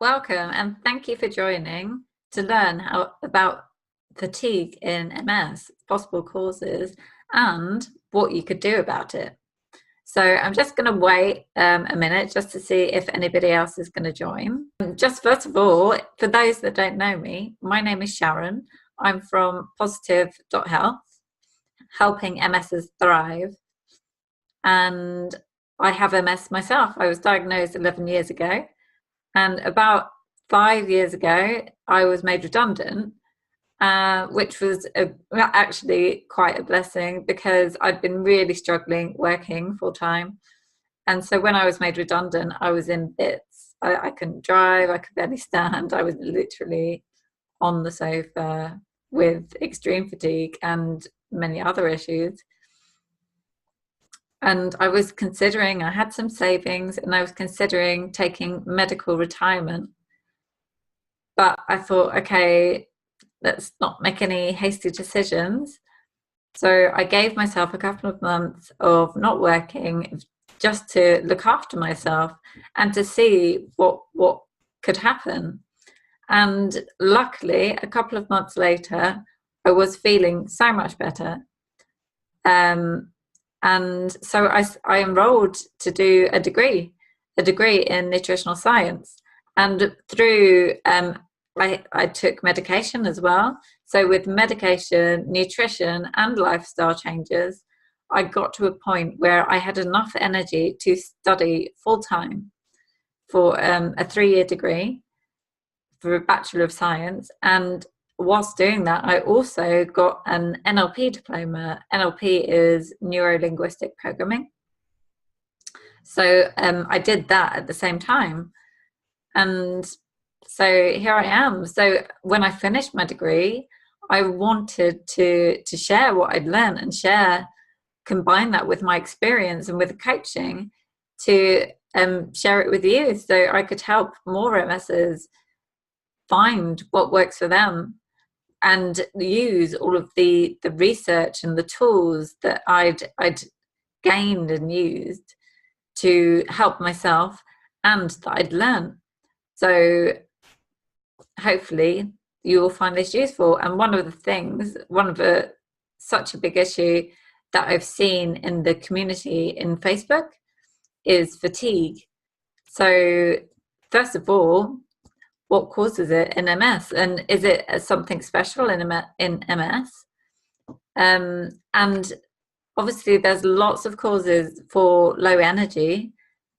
Welcome and thank you for joining to learn about fatigue in MS, possible causes, and what you could do about it. So I'm just going to wait a minute just to see if anybody else is going to join. Just first of all, for those that don't know me, my name is Sharon. I'm from Positive.Health, helping MSs thrive. And I have MS myself. I was diagnosed 11 years ago. And about 5 years ago, I was made redundant, which was actually quite a blessing because I'd been really struggling working full time. And so when I was made redundant, I was in bits. I couldn't drive, I could barely stand. I was literally on the sofa with extreme fatigue and many other issues. And I was considering, I had some savings and I was considering taking medical retirement. But I thought, okay, let's not make any hasty decisions. So I gave myself a couple of months of not working just to look after myself and to see what could happen. And luckily, a couple of months later, I was feeling so much better. And so I enrolled to do a degree in nutritional science. And through, I took medication as well. So with medication, nutrition, and lifestyle changes, I got to a point where I had enough energy to study full time for a 3-year degree for a Bachelor of Science. And whilst doing that, I also got an NLP diploma. NLP is neuro-linguistic programming. So I did that at the same time. And so here I am. So when I finished my degree, I wanted to share what I'd learned and combine that with my experience and with the coaching to share it with you so I could help more MSs find what works for them and use all of the research and the tools that I'd gained and used to help myself and that I'd learned. So hopefully you will find this useful. And such a big issue that I've seen in the community in Facebook is fatigue. So first of all, what causes it in MS, and is it something special in MS? And obviously there's lots of causes for low energy.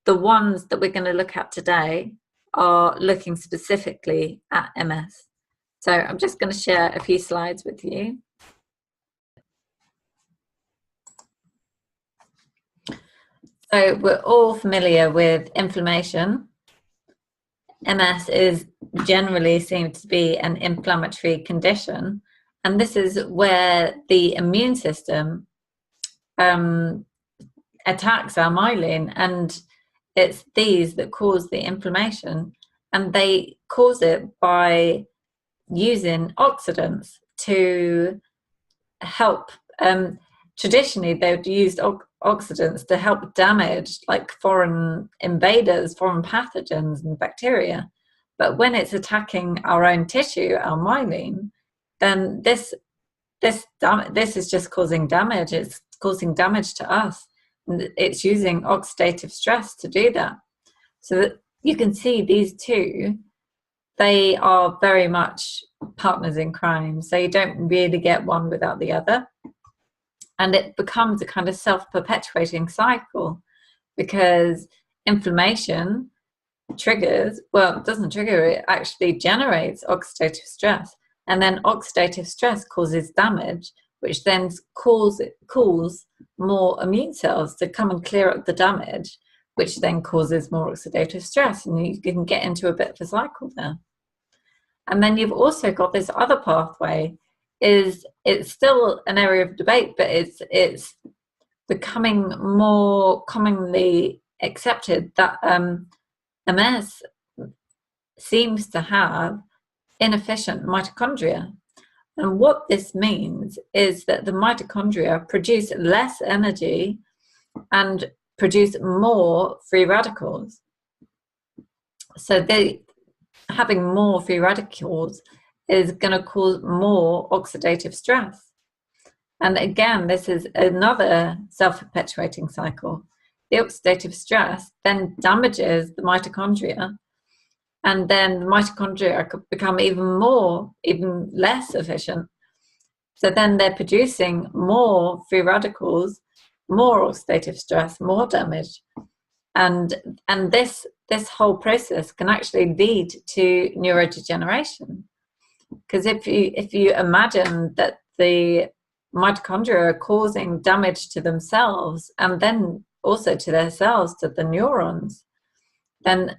The ones that we're going to look at today are looking specifically at MS. So I'm just going to share a few slides with you. So we're all familiar with inflammation. MS is generally seen to be an inflammatory condition, and this is where the immune system attacks our myelin, and it's these that cause the inflammation, and they cause it by using oxidants to help. Traditionally, they've used oxidants to help damage like foreign invaders, foreign pathogens and bacteria. But when it's attacking our own tissue, our myelin, then this is just causing damage. It's causing damage to us. And it's using oxidative stress to do that. So that you can see these two, they are very much partners in crime. So you don't really get one without the other. And it becomes a kind of self-perpetuating cycle because inflammation triggers, well, it doesn't trigger, it actually generates oxidative stress. And then oxidative stress causes damage, which then calls more immune cells to come and clear up the damage, which then causes more oxidative stress. And you can get into a bit of a cycle there. And then you've also got this other pathway. It's still an area of debate, but it's becoming more commonly accepted that MS seems to have inefficient mitochondria. And what this means is that the mitochondria produce less energy and produce more free radicals. So having more free radicals is going to cause more oxidative stress. And again, this is another self-perpetuating cycle. The oxidative stress then damages the mitochondria, and then the mitochondria could become even less efficient. So then they're producing more free radicals, more oxidative stress, more damage. And this whole process can actually lead to neurodegeneration. Because if you imagine that the mitochondria are causing damage to themselves and then also to their cells, to the neurons, then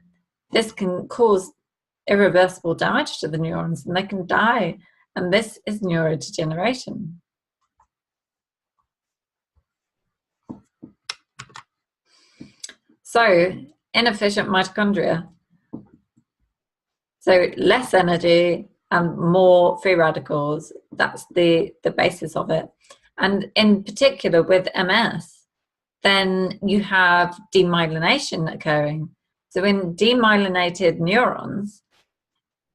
this can cause irreversible damage to the neurons and they can die. And this is neurodegeneration. So, inefficient mitochondria. So, less energy and more free radicals. That's the basis of it. And in particular with MS, then you have demyelination occurring. So, in demyelinated neurons,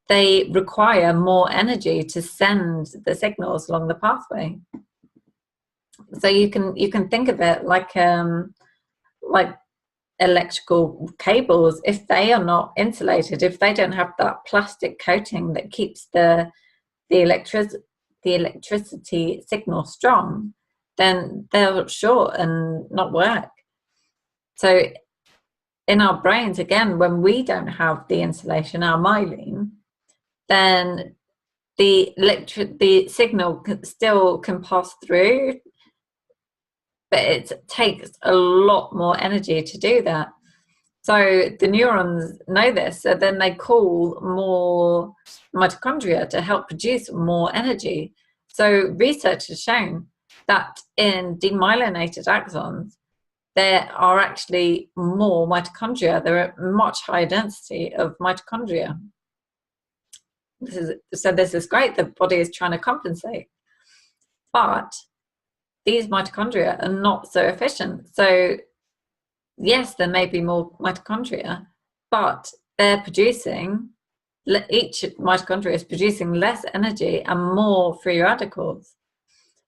they require more energy to send the signals along the pathway. So you can think of it like electrical cables. If they are not insulated, if they don't have that plastic coating that keeps the electricity signal strong, then they'll short and not work. So in our brains, again, when we don't have the insulation, our myelin, then the signal still can pass through, but it takes a lot more energy to do that. So the neurons know this, so then they call more mitochondria to help produce more energy. So research has shown that in demyelinated axons, there are actually more mitochondria. There are much higher density of mitochondria. This is great. The body is trying to compensate. But these mitochondria are not so efficient. So yes, there may be more mitochondria, but they're producing, each mitochondria is producing less energy and more free radicals.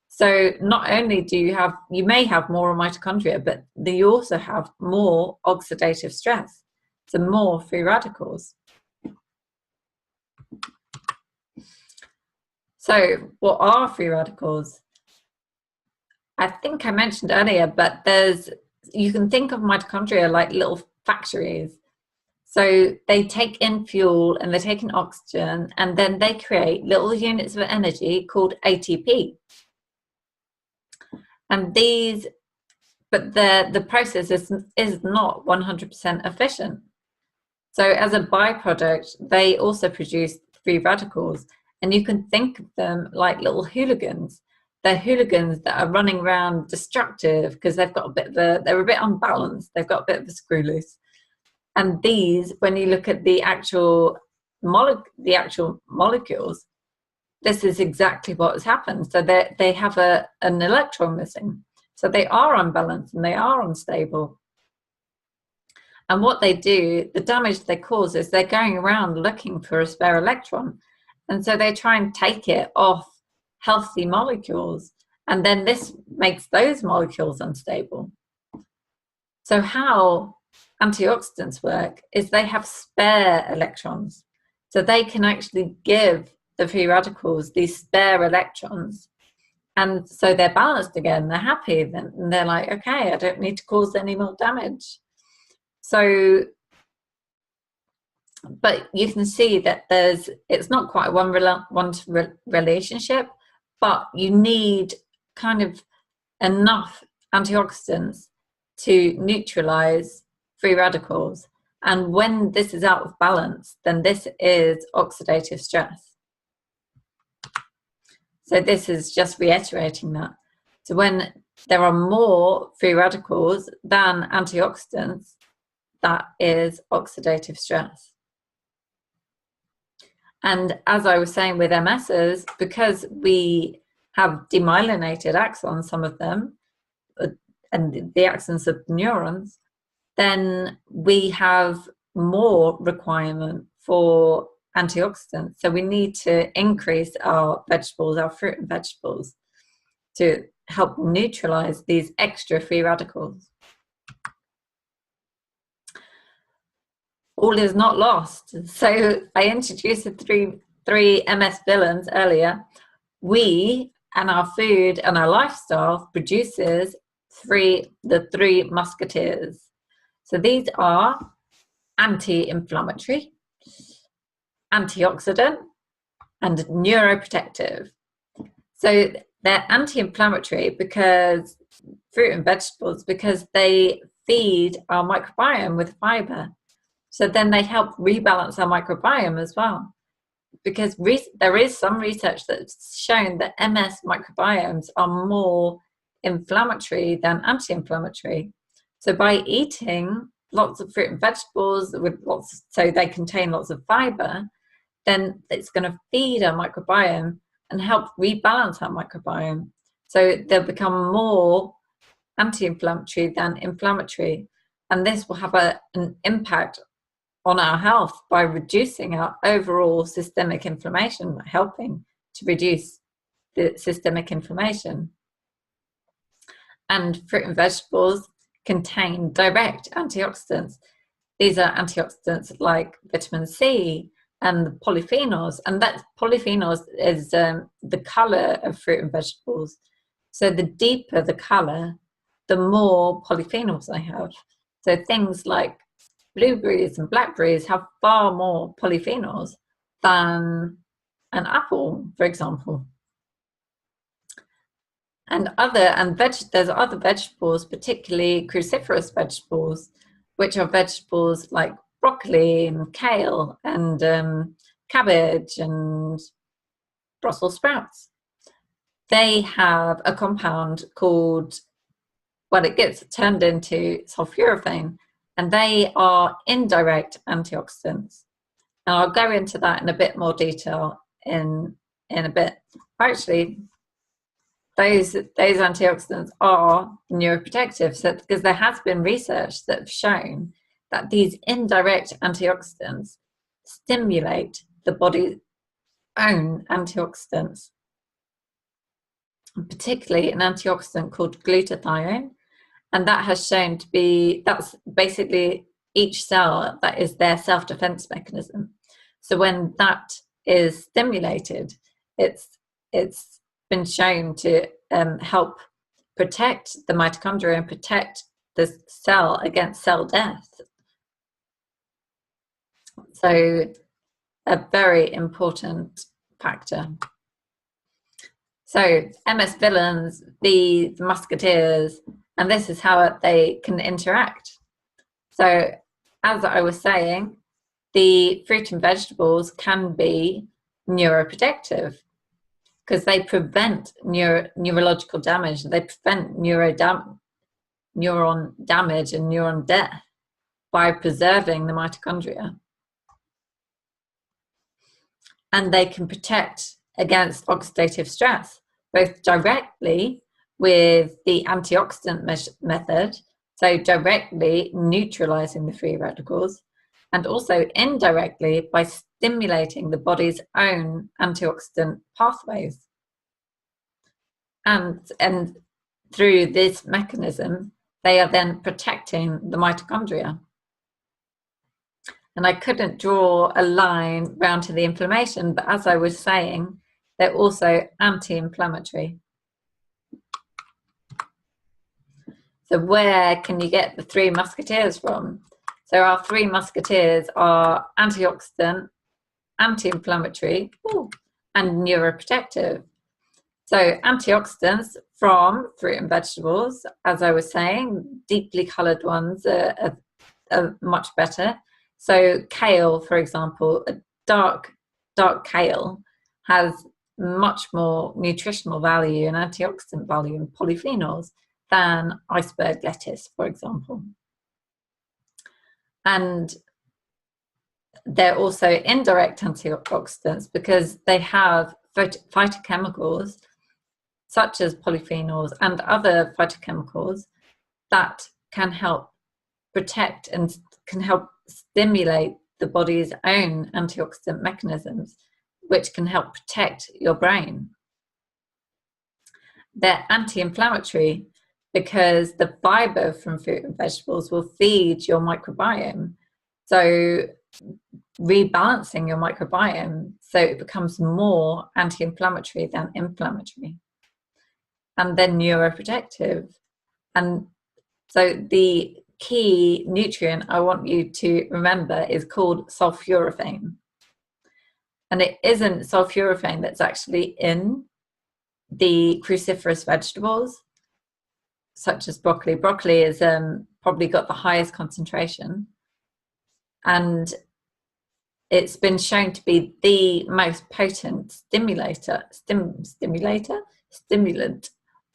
So not only do you may have more mitochondria, but you also have more oxidative stress, so more free radicals. So what are free radicals? I think I mentioned earlier, but you can think of mitochondria like little factories. So they take in fuel and they take in oxygen, and then they create little units of energy called ATP. And but the process is not 100% efficient. So as a byproduct, they also produce free radicals, and you can think of them like little hooligans. They're hooligans that are running around destructive because they've got they're a bit unbalanced. They've got a bit of a screw loose. And these, when you look at the actual molecules, this is exactly what has happened. So they have an electron missing. So they are unbalanced and they are unstable. And what they do, the damage they cause, is they're going around looking for a spare electron. And so they try and take it off healthy molecules. And then this makes those molecules unstable. So how antioxidants work is they have spare electrons. So they can actually give the free radicals these spare electrons. And so they're balanced again, they're happy, and they're like, okay, I don't need to cause any more damage. So, but you can see that it's not quite a one-to-one relationship, but you need kind of enough antioxidants to neutralize free radicals. And when this is out of balance, then this is oxidative stress. So this is just reiterating that. So when there are more free radicals than antioxidants, that is oxidative stress. And as I was saying with MSs, because we have demyelinated axons, some of them, and the axons of neurons, then we have more requirement for antioxidants. So we need to increase our vegetables, our fruit and vegetables, to help neutralize these extra free radicals. All is not lost. So I introduced the three MS villains earlier. We and our food and our lifestyle produces the three musketeers. So these are anti-inflammatory, antioxidant, and neuroprotective. So they're anti-inflammatory because fruit and vegetables, because they feed our microbiome with fiber. So then they help rebalance our microbiome as well. Because there is some research that's shown that MS microbiomes are more inflammatory than anti-inflammatory. So by eating lots of fruit and vegetables so they contain lots of fiber, then it's going to feed our microbiome and help rebalance our microbiome. So they'll become more anti-inflammatory than inflammatory. And this will have an impact on our health by reducing our overall systemic inflammation, helping to reduce the systemic inflammation. And fruit and vegetables contain direct antioxidants. These are antioxidants like vitamin C and the polyphenols, and that polyphenols is the color of fruit and vegetables. So the deeper the color, the more polyphenols they have. So things like blueberries and blackberries have far more polyphenols than an apple, for example. And there's other vegetables, particularly cruciferous vegetables, which are vegetables like broccoli and kale and cabbage and Brussels sprouts. They have a compound called, well, it gets turned into sulforaphane, and they are indirect antioxidants. And I'll go into that in a bit more detail in a bit. Actually, those antioxidants are neuroprotective, so because there has been research that have shown that these indirect antioxidants stimulate the body's own antioxidants, particularly an antioxidant called glutathione, and that has shown to be, that's basically each cell, that is their self-defense mechanism. So when that is stimulated, it's been shown to help protect the mitochondria and protect the cell against cell death. So a very important factor. So MS villains, the musketeers, and this is how they can interact. So as I was saying, the fruit and vegetables can be neuroprotective because they prevent neurological damage. They prevent neuron damage and neuron death by preserving the mitochondria. And they can protect against oxidative stress, both directly with the antioxidant method, so directly neutralizing the free radicals, and also indirectly by stimulating the body's own antioxidant pathways. And through this mechanism, they are then protecting the mitochondria. And I couldn't draw a line round to the inflammation, but as I was saying, they're also anti-inflammatory. So where can you get the three musketeers from? So our three musketeers are antioxidant, anti-inflammatory, and neuroprotective. So antioxidants from fruit and vegetables, as I was saying, deeply colored ones are much better. So kale, for example, a dark kale has much more nutritional value and antioxidant value and polyphenols than iceberg lettuce, for example. And they're also indirect antioxidants because they have phytochemicals such as polyphenols and other phytochemicals that can help protect and can help stimulate the body's own antioxidant mechanisms, which can help protect your brain. They're anti-inflammatory because the fiber from fruit and vegetables will feed your microbiome. So rebalancing your microbiome so it becomes more anti-inflammatory than inflammatory. And then neuroprotective. And so the key nutrient I want you to remember is called sulforaphane. And it isn't sulforaphane that's actually in the cruciferous vegetables, such as broccoli. Broccoli is probably got the highest concentration. And it's been shown to be the most potent stimulant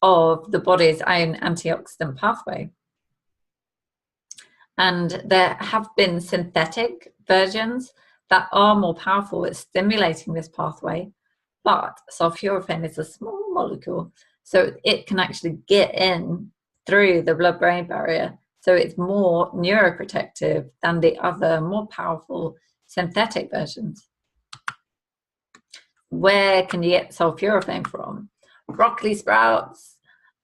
of the body's own antioxidant pathway. And there have been synthetic versions that are more powerful at stimulating this pathway, but sulforaphane is a small molecule, so it can actually get in through the blood-brain barrier. So it's more neuroprotective than the other more powerful synthetic versions. Where can you get sulforaphane from? Broccoli sprouts.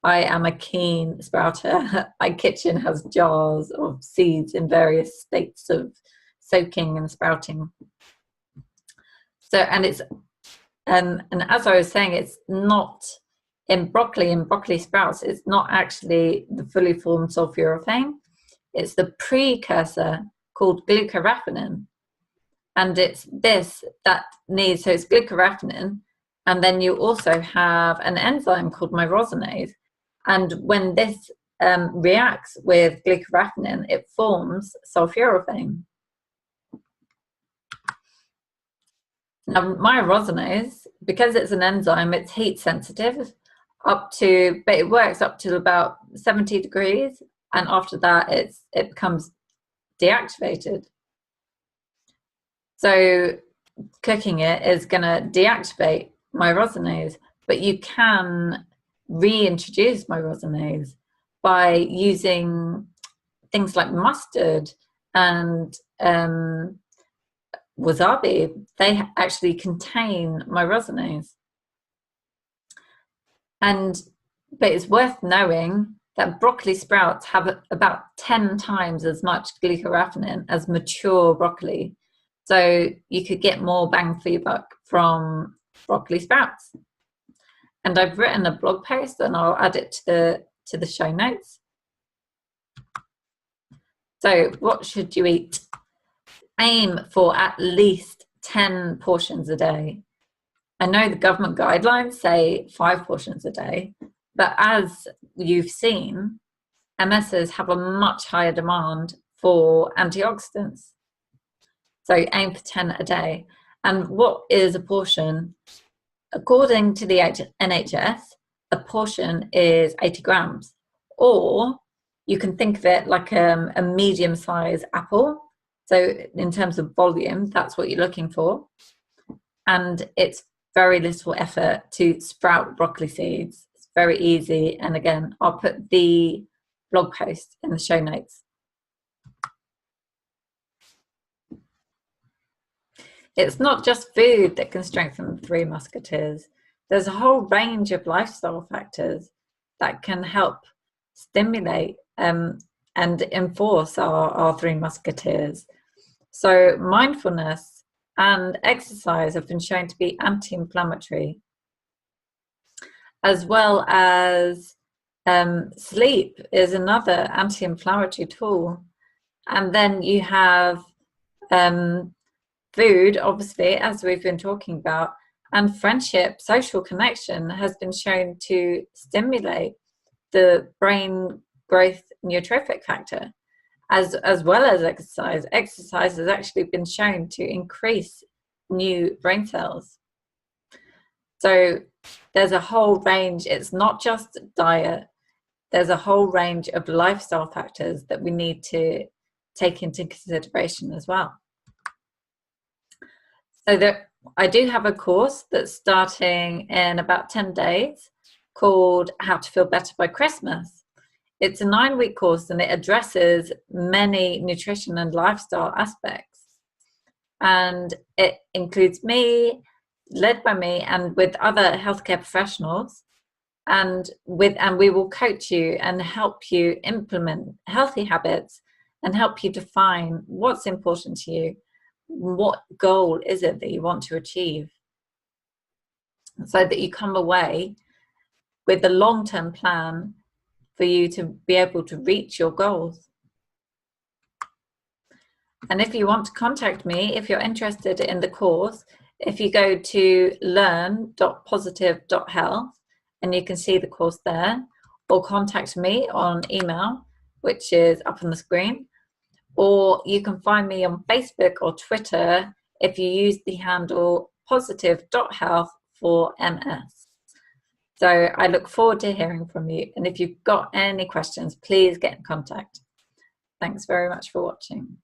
I am a keen sprouter. My kitchen has jars of seeds in various states of soaking and sprouting. So, and it's and as I was saying, it's not in broccoli sprouts, it's not actually the fully formed sulforaphane. It's the precursor called glucoraphanin. And it's this that needs, so it's glucoraphanin, and then you also have an enzyme called myrosinase. And when this reacts with glucoraphanin, it forms sulforaphane. Now, myrosinase, because it's an enzyme, it's heat sensitive but it works up to about 70 degrees, and after that it becomes deactivated. So cooking it is going to deactivate myrosinase, but you can reintroduce myrosinase by using things like mustard and wasabi. They actually contain myrosinase. But it's worth knowing that broccoli sprouts have about 10 times as much glucoraphanin as mature broccoli. So you could get more bang for your buck from broccoli sprouts. And I've written a blog post, and I'll add it to the show notes. So what should you eat? Aim for at least 10 portions a day. I know the government guidelines say 5 portions a day, but as you've seen, MSs have a much higher demand for antioxidants. So aim for 10 a day. And what is a portion? According to the NHS, a portion is 80 grams. Or you can think of it like a medium-sized apple. So in terms of volume, that's what you're looking for. And it's very little effort to sprout broccoli seeds. It's very easy. And again, I'll put the blog post in the show notes. It's not just food that can strengthen the Three Musketeers. There's a whole range of lifestyle factors that can help stimulate and enforce our Three Musketeers. So mindfulness and exercise have been shown to be anti-inflammatory, as well as sleep is another anti-inflammatory tool. And then you have food, obviously, as we've been talking about, and friendship, social connection has been shown to stimulate the brain growth neurotrophic factor, as well as exercise. Exercise has actually been shown to increase new brain cells. So there's a whole range. It's not just diet. There's a whole range of lifestyle factors that we need to take into consideration as well. So I do have a course that's starting in about 10 days called How to Feel Better by Christmas. It's a 9-week course, and it addresses many nutrition and lifestyle aspects. and it includes me, led by me, and with other healthcare professionals. And we will coach you and help you implement healthy habits and help you define what's important to you. What goal is it that you want to achieve, so that you come away with a long-term plan for you to be able to reach your goals. And if you want to contact me, if you're interested in the course, if you go to learn.positive.health, and you can see the course there, or contact me on email, which is up on the screen, or you can find me on Facebook or Twitter if you use the handle Positive.Health for MS. So I look forward to hearing from you, and if you've got any questions, please get in contact. Thanks very much for watching.